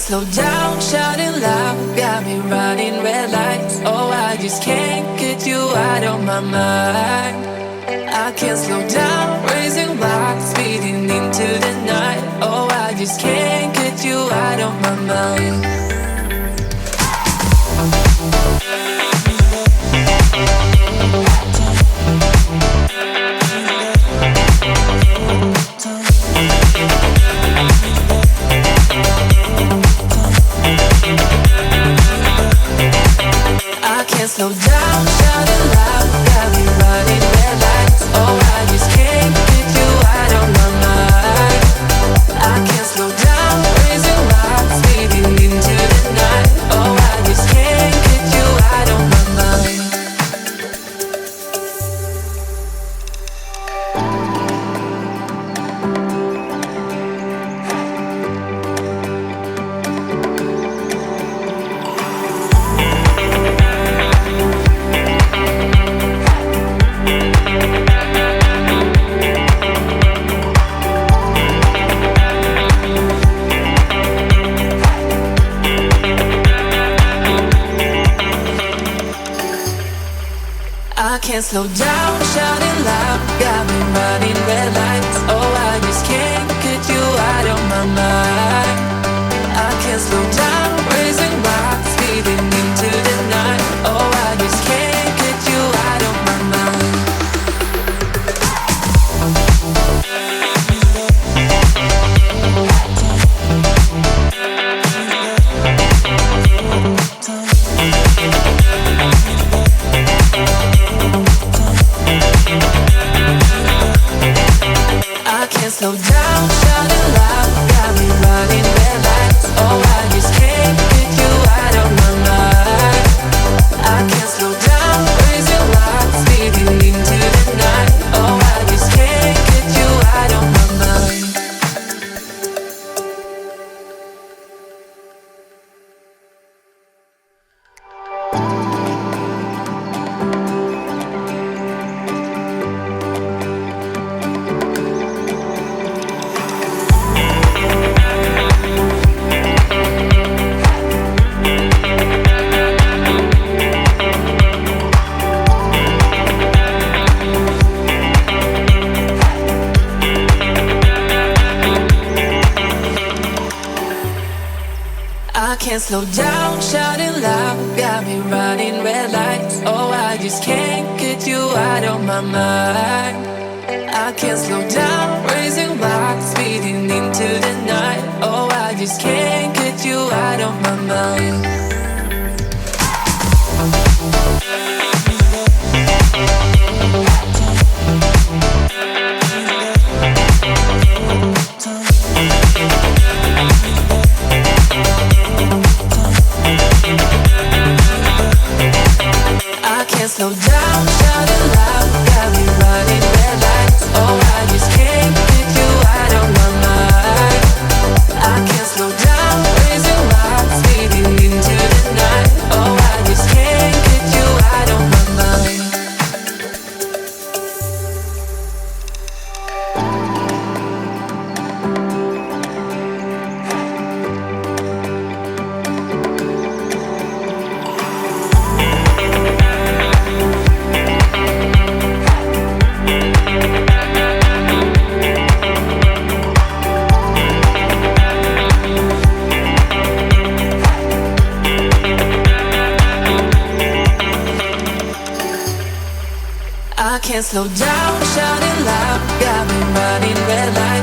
slow down, shouting loud, got me running red lights. Oh, I just can't get you out of my mind. I can't slow down, raising my speeding into the night. Oh, I just can't get you out of my mind. I can't slow down, shouting loud, got me running red lights. Oh, I just can't get you out of my mind. I can't slow down, raising my speeding into the night. Oh, I just can't get you out of my mind. I can't slow down, shouting loud, got me running red lights. Oh, I just can't get you out of my mind. I can't slow down, raising my speeding into the night. Oh, I just can't get you out of my mind. I can't slow down, shouting loud, got me running red lights. Oh, I just can't get you out of my mind. I can't slow down, raising lights, speeding into the night. Oh, I just can't get you out of my mind. I can't slow down, shouting loud, got me running red lights. Oh, I just can't get you out of my mind. I can't slow down, raising my speeding into the night. Oh, I just can't get you out of my mind. I can't slow down, shouting loud, got me running red lights. Oh, I just can't get you out of my mind. I can't slow down, raising my speeding into the night. Oh, I just can't get you out of my mind. I can't slow down, shouting loud, got me running red lights.